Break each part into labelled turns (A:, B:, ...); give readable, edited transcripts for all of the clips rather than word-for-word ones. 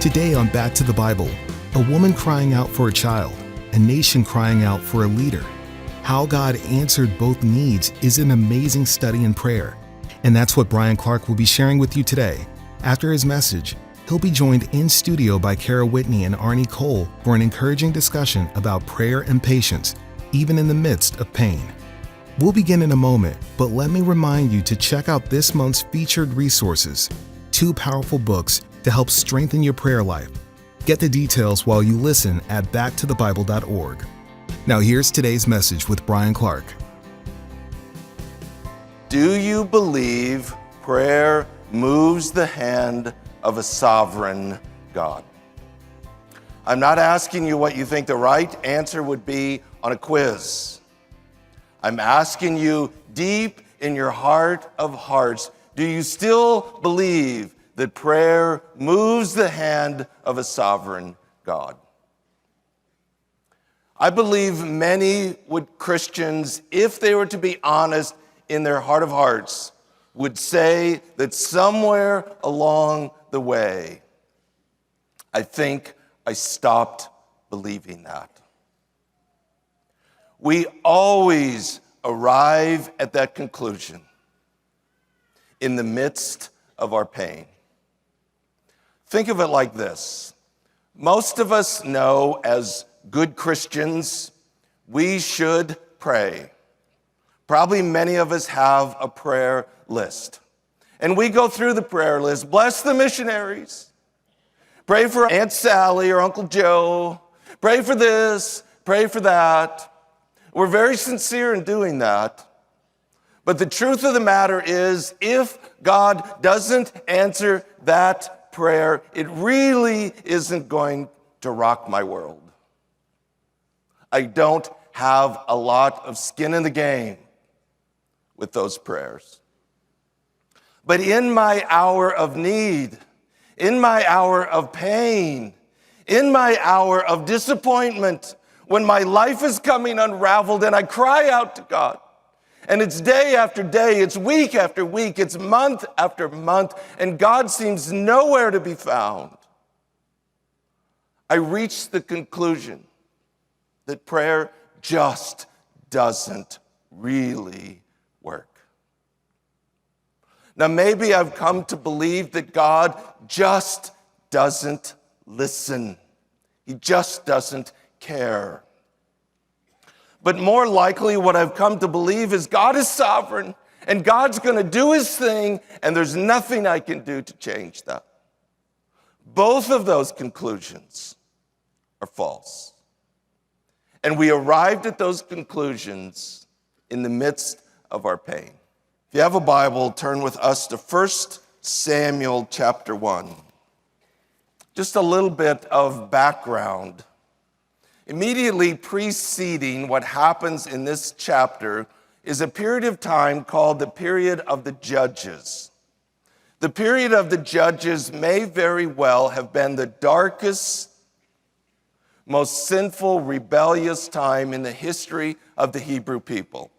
A: Today on Back to the Bible, a woman crying out for a child, a nation crying out for a leader. How God answered both needs is an amazing study in prayer. And that's what Bryan Clark will be sharing with you today. After his message, he'll be joined in studio by Cara, Whitney, and Arnie Cole for an encouraging discussion about prayer and patience, even in the midst of pain. We'll begin in a moment, but let me remind you to check out this month's featured resources, 2 powerful books to help strengthen your prayer life. Get the details while you listen at backtothebible.org. Now here's today's message with Bryan Clark.
B: Do you believe prayer moves the hand of a sovereign God? I'm not asking you what you think the right answer would be on a quiz. I'm asking you deep in your heart of hearts, do you still believe that prayer moves the hand of a sovereign God? I believe many Christians, if they were to be honest in their heart of hearts, would say that somewhere along the way, I think I stopped believing that. We always arrive at that conclusion in the midst of our pain. Think of it like this. Most of us know as good Christians, we should pray. Probably many of us have a prayer list. And we go through the prayer list. Bless the missionaries. Pray for Aunt Sally or Uncle Joe. Pray for this, pray for that. We're very sincere in doing that. But the truth of the matter is, if God doesn't answer that prayer, it really isn't going to rock my world. I don't have a lot of skin in the game with those prayers. But in my hour of need, in my hour of pain, in my hour of disappointment, when my life is coming unraveled and I cry out to God, and it's day after day, it's week after week, it's month after month, and God seems nowhere to be found, I reach the conclusion that prayer just doesn't really work. Now, maybe I've come to believe that God just doesn't listen. He just doesn't care. But more likely, what I've come to believe is God is sovereign, and God's going to do his thing, and there's nothing I can do to change that. Both of those conclusions are false. And we arrived at those conclusions in the midst of our pain. If you have a Bible, turn with us to 1 Samuel chapter 1. Just a little bit of background. Immediately preceding what happens in this chapter is a period of time called the period of the Judges. The period of the Judges may very well have been the darkest, most sinful, rebellious time in the history of the Hebrew people.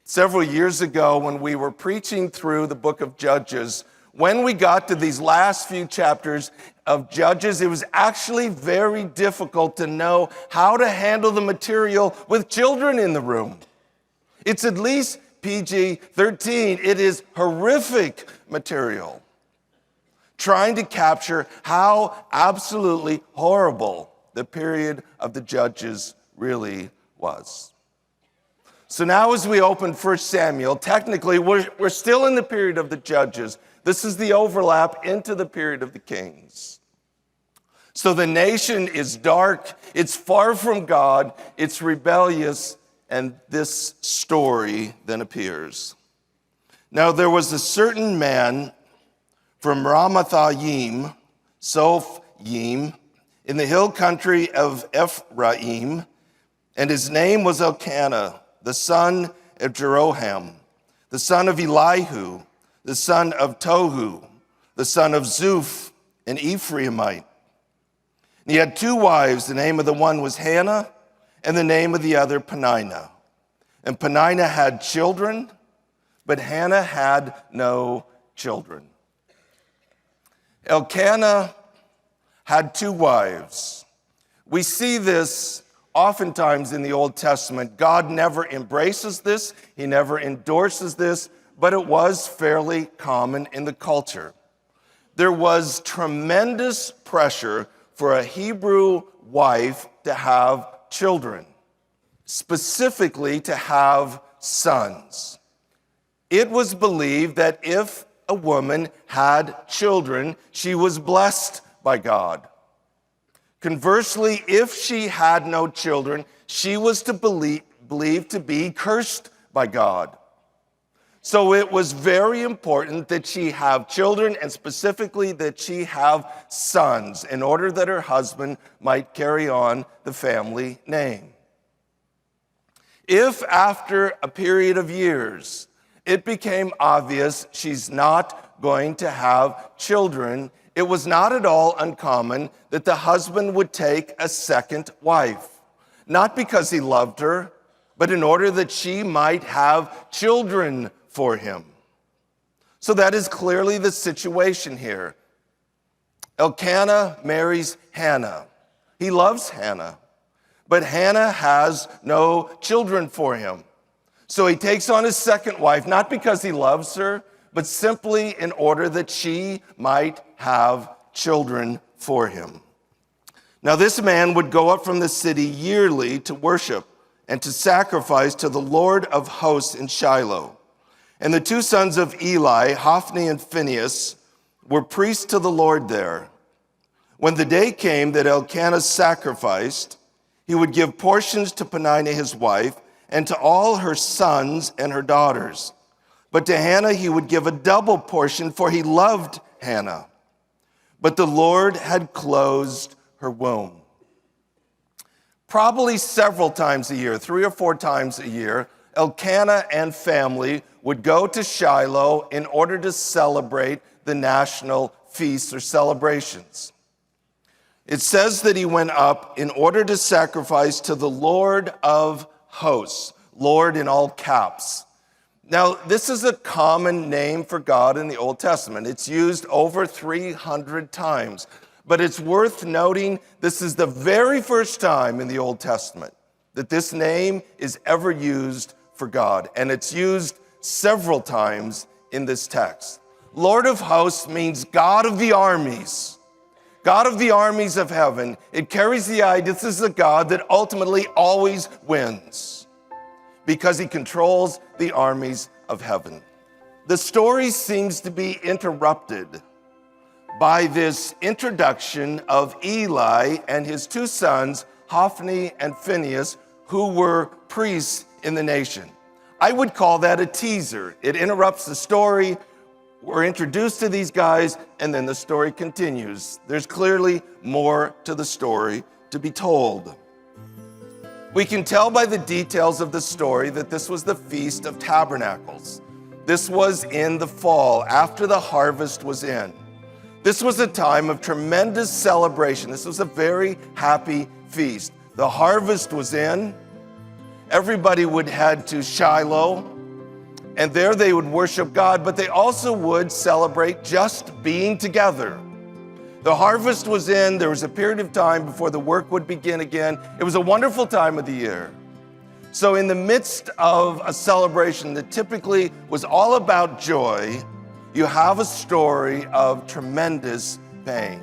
B: Several years ago, when we were preaching through the book of Judges, when we got to these last few chapters of Judges, it was actually very difficult to know how to handle the material with children in the room. It's at least PG-13. It is horrific material, trying to capture how absolutely horrible the period of the Judges really was. So now as we open 1 Samuel, technically we're still in the period of the Judges. This is the overlap into the period of the Kings. So the nation is dark, it's far from God, it's rebellious, and this story then appears. Now there was a certain man from Ramathaim, Sophim, in the hill country of Ephraim, and his name was Elkanah, the son of Jeroham, the son of Elihu, the son of Tohu, the son of Zuph, an Ephraimite. And he had 2 wives. The name of the one was Hannah, and the name of the other Peninnah. And Peninnah had children, but Hannah had no children. Elkanah had two wives. We see this oftentimes in the Old Testament. God never embraces this, he never endorses this, but it was fairly common in the culture. There was tremendous pressure for a Hebrew wife to have children, specifically to have sons. It was believed that if a woman had children, she was blessed by God. Conversely, if she had no children, she was to believed to be cursed by God. So it was very important that she have children, and specifically that she have sons, in order that her husband might carry on the family name. If after a period of years it became obvious she's not going to have children, it was not at all uncommon that the husband would take a second wife, not because he loved her, but in order that she might have children for him. So that is clearly the situation here. Elkanah marries Hannah. He loves Hannah, but Hannah has no children for him. So he takes on his second wife, not because he loves her, but simply in order that she might have children for him. Now this man would go up from the city yearly to worship and to sacrifice to the Lord of hosts in Shiloh. And the two sons of Eli, Hophni and Phinehas, were priests to the Lord there. When the day came that Elkanah sacrificed, he would give portions to Peninnah his wife, and to all her sons and her daughters. But to Hannah he would give a double portion, for he loved Hannah. But the Lord had closed her womb. Probably several times a year, 3 or 4 times a year, Elkanah and family would go to Shiloh in order to celebrate the national feasts or celebrations. It says that he went up in order to sacrifice to the Lord of hosts, Lord in all caps. Now, this is a common name for God in the Old Testament. It's used over 300 times. But it's worth noting this is the very first time in the Old Testament that this name is ever used for God. And it's used several times in this text. Lord of hosts means God of the armies. God of the armies of heaven. It carries the idea this is a God that ultimately always wins because he controls the armies of heaven. The story seems to be interrupted by this introduction of Eli and his two sons, Hophni and Phinehas, who were priests in the nation. I would call that a teaser. It interrupts the story. We're introduced to these guys, and then the story continues. There's clearly more to the story to be told. We can tell by the details of the story that this was the Feast of Tabernacles. This was in the fall, after the harvest was in. This was a time of tremendous celebration. This was a very happy feast. The harvest was in. Everybody would head to Shiloh, and there they would worship God, but they also would celebrate just being together. The harvest was in. There was a period of time before the work would begin again. It was a wonderful time of the year. So in the midst of a celebration that typically was all about joy, you have a story of tremendous pain.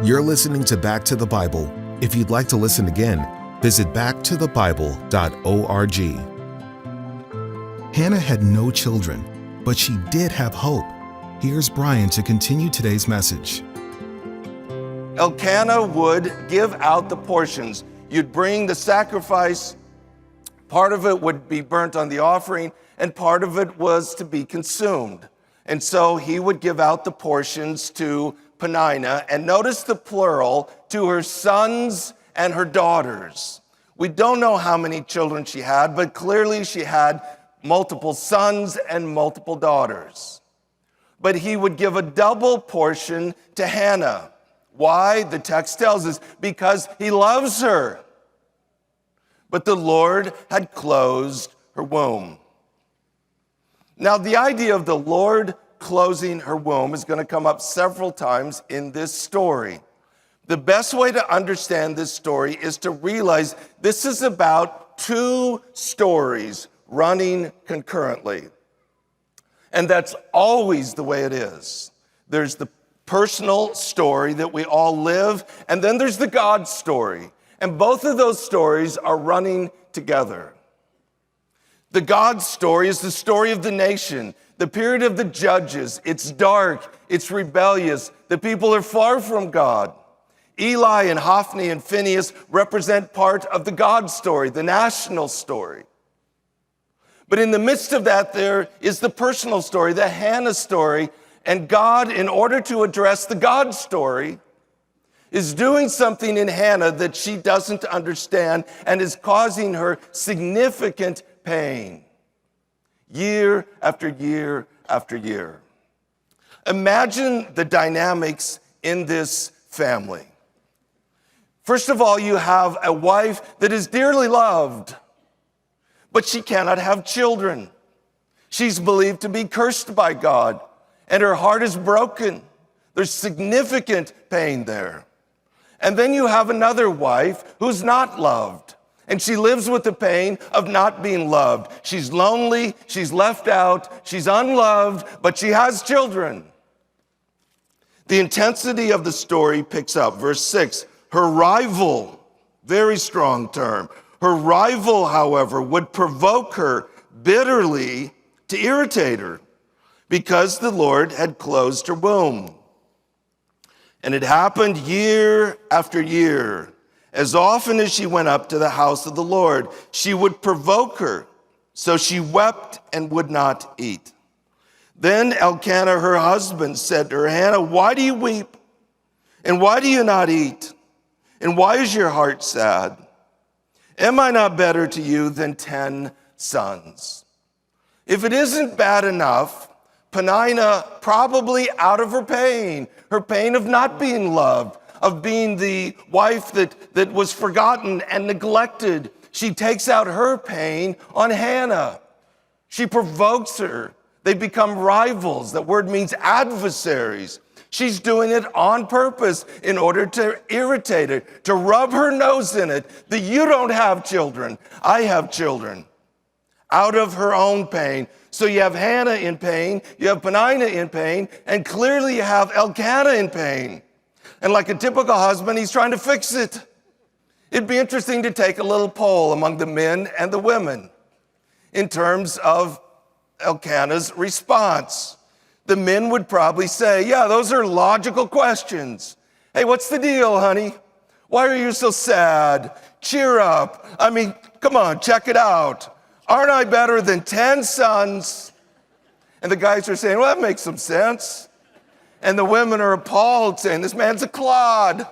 A: You're listening to Back to the Bible. If you'd like to listen again, visit backtothebible.org. Hannah had no children, but she did have hope. Here's Bryan to continue today's message.
B: Elkanah would give out the portions. You'd bring the sacrifice. Part of it would be burnt on the offering, and part of it was to be consumed. And so he would give out the portions to Peninnah, and notice the plural, to her sons and her daughters. We don't know how many children she had, but clearly she had multiple sons and multiple daughters. But he would give a double portion to Hannah. Why? The text tells us, because he loves her. But the Lord had closed her womb. Now, the idea of the Lord closing her womb is going to come up several times in this story. The best way to understand this story is to realize this is about two stories running concurrently. And that's always the way it is. There's the personal story that we all live, and then there's the God story. And both of those stories are running together. The God story is the story of the nation, the period of the judges. It's dark, it's rebellious. The people are far from God. Eli and Hophni and Phinehas represent part of the God story, the national story. But in the midst of that, there is the personal story, the Hannah story. And God, in order to address the God story, is doing something in Hannah that she doesn't understand and is causing her significant pain. Year after year after year. Imagine the dynamics in this family. First of all, you have a wife that is dearly loved, but she cannot have children. She's believed to be cursed by God, and her heart is broken. There's significant pain there. And then you have another wife who's not loved, and she lives with the pain of not being loved. She's lonely, she's left out, she's unloved, but she has children. The intensity of the story picks up. Verse 6, her rival, very strong term. Her rival, however, would provoke her bitterly to irritate her because the Lord had closed her womb. And it happened year after year. As often as she went up to the house of the Lord, she would provoke her. So she wept and would not eat. Then Elkanah, her husband, said to her, Hannah, why do you weep? And why do you not eat? And why is your heart sad? Am I not better to you than 10 sons? If it isn't bad enough, Peninnah, probably out of her pain of not being loved, of being the wife that was forgotten and neglected, she takes out her pain on Hannah. She provokes her. They become rivals. That word means adversaries. She's doing it on purpose in order to irritate her, to rub her nose in it, that you don't have children, I have children. Out of her own pain. So you have Hannah in pain, you have Peninnah in pain, and clearly you have Elkanah in pain. And like a typical husband, he's trying to fix it. It'd be interesting to take a little poll among the men and the women in terms of Elkanah's response. The men would probably say, yeah, those are logical questions. Hey, what's the deal, honey? Why are you so sad? Cheer up. I mean, come on, check it out. Aren't I better than 10 sons? And the guys are saying, well, that makes some sense. And the women are appalled, saying, this man's a clod.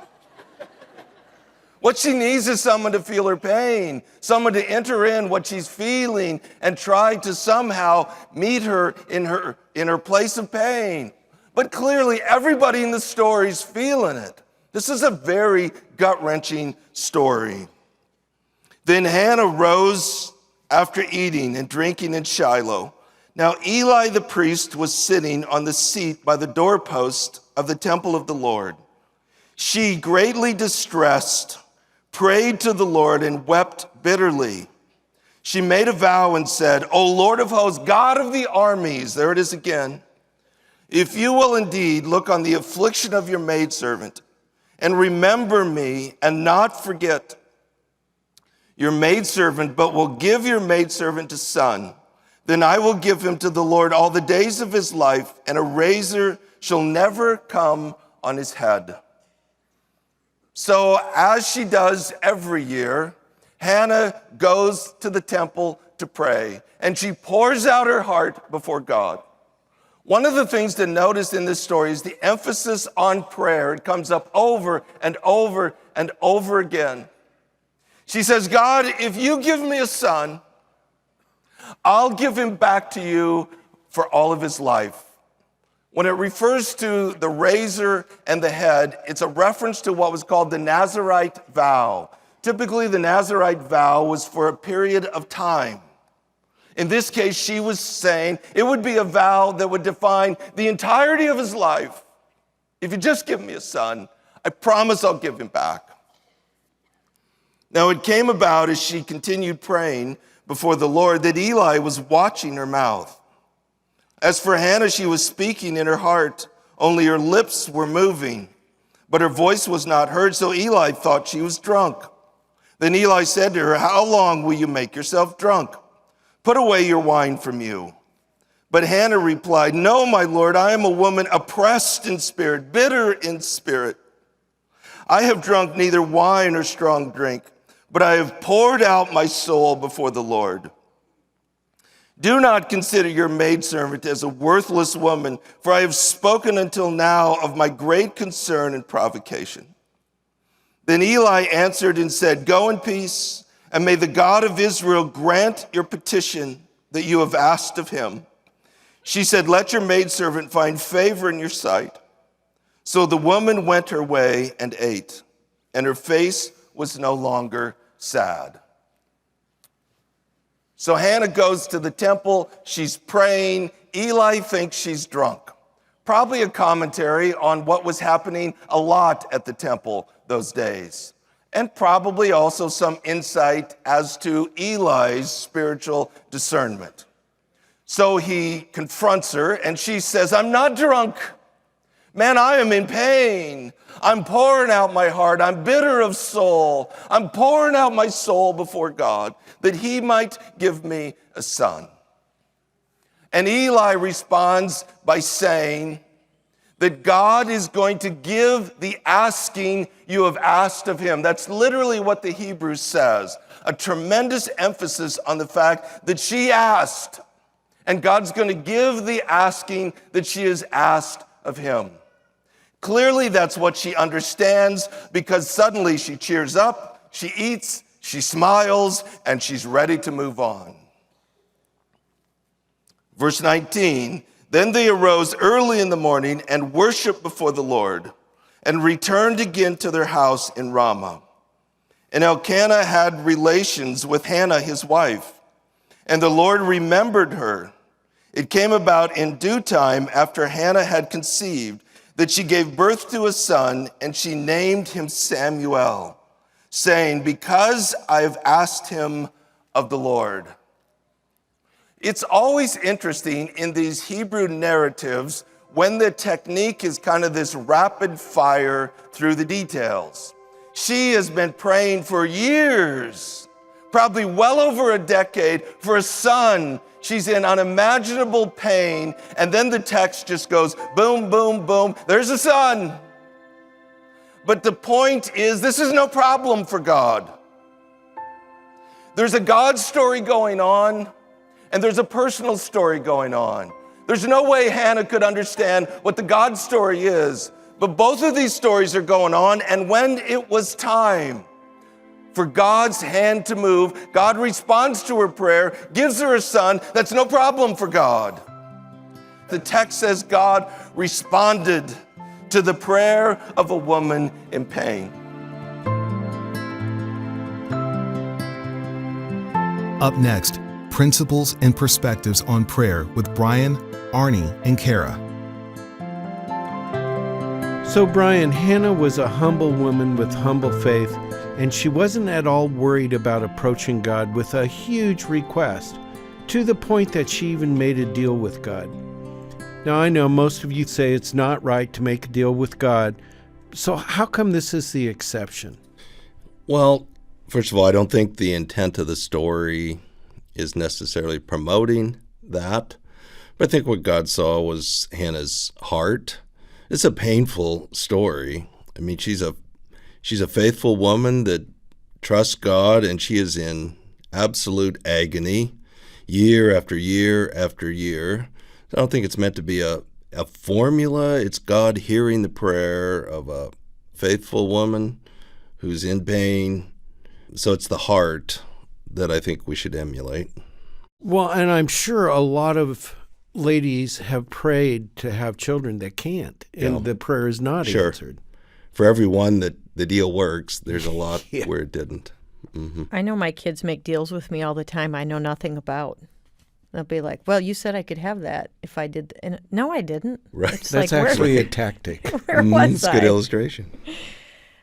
B: What she needs is someone to feel her pain, someone to enter in what she's feeling and try to somehow meet her in her place of pain. But clearly, everybody in the story is feeling it. This is a very gut-wrenching story. Then Hannah rose after eating and drinking in Shiloh. Now Eli the priest was sitting on the seat by the doorpost of the temple of the Lord. She, greatly distressed, prayed to the Lord and wept bitterly. She made a vow and said, O Lord of hosts, God of the armies, there it is again, if you will indeed look on the affliction of your maidservant and remember me and not forget your maidservant, but will give your maidservant a son, then I will give him to the Lord all the days of his life, and a razor shall never come on his head. So as she does every year, Hannah goes to the temple to pray, and she pours out her heart before God. One of the things to notice in this story is the emphasis on prayer. It comes up over and over and over again. She says, God, if you give me a son, I'll give him back to you for all of his life. When it refers to the razor and the head, it's a reference to what was called the Nazirite vow. Typically, the Nazirite vow was for a period of time. In this case, she was saying it would be a vow that would define the entirety of his life. If you just give me a son, I promise I'll give him back. Now it came about as she continued praying before the Lord that Eli was watching her mouth. As for Hannah, she was speaking in her heart, only her lips were moving, but her voice was not heard, so Eli thought she was drunk. Then Eli said to her, "How long will you make yourself drunk? Put away your wine from you." But Hannah replied, "No, my Lord, I am a woman oppressed in spirit, bitter in spirit. I have drunk neither wine nor strong drink, but I have poured out my soul before the Lord. Do not consider your maidservant as a worthless woman, for I have spoken until now of my great concern and provocation." Then Eli answered and said, "Go in peace, and may the God of Israel grant your petition that you have asked of him." She said, "Let your maidservant find favor in your sight." So the woman went her way and ate, and her face was no longer sad. So Hannah goes to the temple, she's praying. Eli thinks she's drunk. Probably a commentary on what was happening a lot at the temple those days. And probably also some insight as to Eli's spiritual discernment. So he confronts her and she says, "I'm not drunk. Man, I am in pain. I'm pouring out my heart. I'm bitter of soul. I'm pouring out my soul before God that he might give me a son." And Eli responds by saying that God is going to give the asking you have asked of him. That's literally what the Hebrew says. A tremendous emphasis on the fact that she asked, and God's going to give the asking that she has asked of him. Clearly, that's what she understands, because suddenly she cheers up, she eats, she smiles, and she's ready to move on. Verse 19, then they arose early in the morning and worshiped before the Lord and returned again to their house in Ramah. And Elkanah had relations with Hannah, his wife, and the Lord remembered her. It came about in due time after Hannah had conceived that she gave birth to a son, and she named him Samuel, saying, "Because I have asked him of the Lord." It's always interesting in these Hebrew narratives when the technique is kind of this rapid fire through the details. She has been praying for years, probably well over a decade, for a son. She's in unimaginable pain, and then the text just goes boom, boom, boom, there's a son. But the point is, this is no problem for God. There's a God story going on, and there's a personal story going on. There's no way Hannah could understand what the God story is, but both of these stories are going on, and when it was time for God's hand to move, God responds to her prayer, gives her a son. That's no problem for God. The text says God responded to the prayer of a woman in pain.
A: Up next, principles and perspectives on prayer with Bryan, Arnie, and Cara.
C: So Bryan, Hannah was a humble woman with humble faith, and she wasn't at all worried about approaching God with a huge request, to the point that she even made a deal with God. Now, I know most of you say it's not right to make a deal with God, so how come this is the exception?
D: Well, first of all, I don't think the intent of the story is necessarily promoting that, but I think what God saw was Hannah's heart. It's a painful story. I mean, she's a faithful woman that trusts God, and she is in absolute agony year after year after year. I don't think it's meant to be a formula. It's God hearing the prayer of a faithful woman who's in pain. So it's the heart that I think we should emulate.
C: Well, and I'm sure a lot of ladies have prayed to have children that can't, and the prayer is not answered.
D: For every one that the deal works, there's a lot where it didn't. Mm-hmm.
E: I know my kids make deals with me all the time I know nothing about. They'll be like, well, you said I could have that if I did. And no, I didn't.
D: Right.
E: It's
C: That's
E: like,
C: actually a tactic.
E: where was
D: It's a good
E: I?
D: illustration.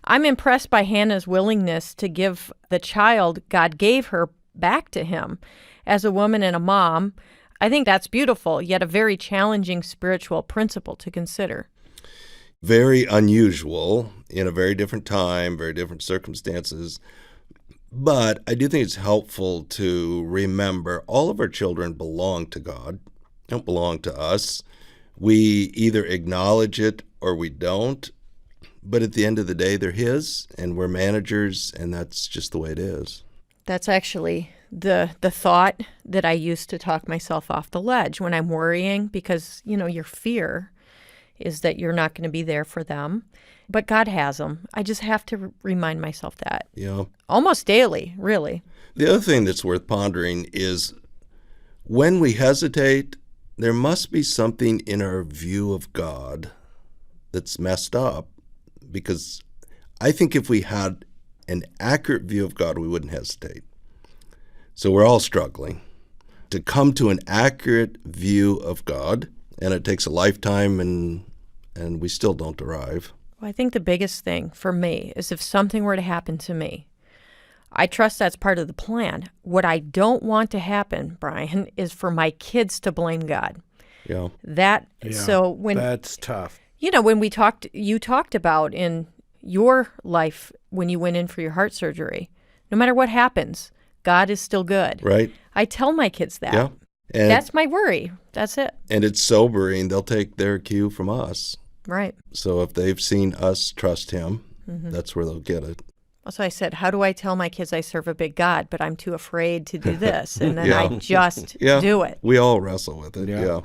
E: I'm impressed by Hannah's willingness to give the child God gave her back to him. As a woman and a mom, I think that's beautiful, yet a very challenging spiritual principle to consider.
D: Very unusual in a very different time, very different circumstances. But I do think it's helpful to remember all of our children belong to God, don't belong to us. We either acknowledge it or we don't. But at the end of the day, they're His, and we're managers, and that's just the way it is.
E: That's actually the thought that I use to talk myself off the ledge when I'm worrying, because, your fear is that you're not going to be there for them. But God has them. I just have to remind myself that.
D: Yeah.
E: Almost daily, really.
D: The other thing that's worth pondering is when we hesitate, there must be something in our view of God that's messed up, because I think if we had an accurate view of God, we wouldn't hesitate. So we're all struggling to come to an accurate view of God, and it takes a lifetime, and we still don't arrive.
E: Well, I think the biggest thing for me is if something were to happen to me, I trust that's part of the plan. What I don't want to happen, Bryan, is for my kids to blame God.
D: Yeah.
E: So when
C: That's tough.
E: when you talked about in your life when you went in for your heart surgery, no matter what happens, God is still good.
D: Right.
E: I tell my kids that.
D: Yeah. And
E: That's my worry. That's it.
D: and it's sobering. They'll take their cue from us.
E: Right.
D: So if they've seen us trust Him, that's where they'll get it.
E: So I said, how do I tell my kids I serve a big God, but I'm too afraid to do this? And then
D: Yeah.
E: I just
D: Yeah.
E: do it.
D: We all wrestle with it. Yeah.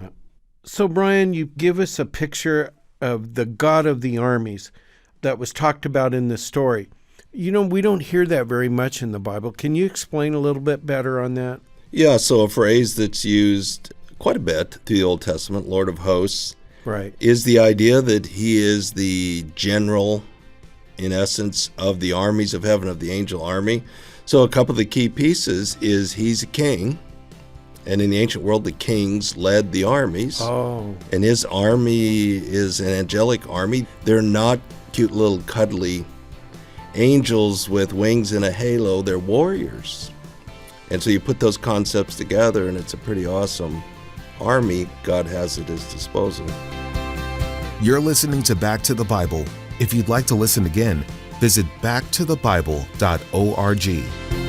C: So, Bryan, you give us a picture of the God of the armies that was talked about in this story. We don't hear that very much in the Bible. Can you explain a little bit better on that?
D: Yeah, so a phrase that's used quite a bit through the Old Testament, Lord of hosts,
C: Right.
D: is the idea that He is the general, in essence, of the armies of heaven, of the angel army. So a couple of the key pieces is He's a king, and in the ancient world, the kings led the armies.
C: Oh.
D: And His army is an angelic army. They're not cute little cuddly angels with wings and a halo. They're warriors. And so you put those concepts together, and it's a pretty awesome army God has at His disposal.
A: You're listening to Back to the Bible. If you'd like to listen again, visit backtothebible.org.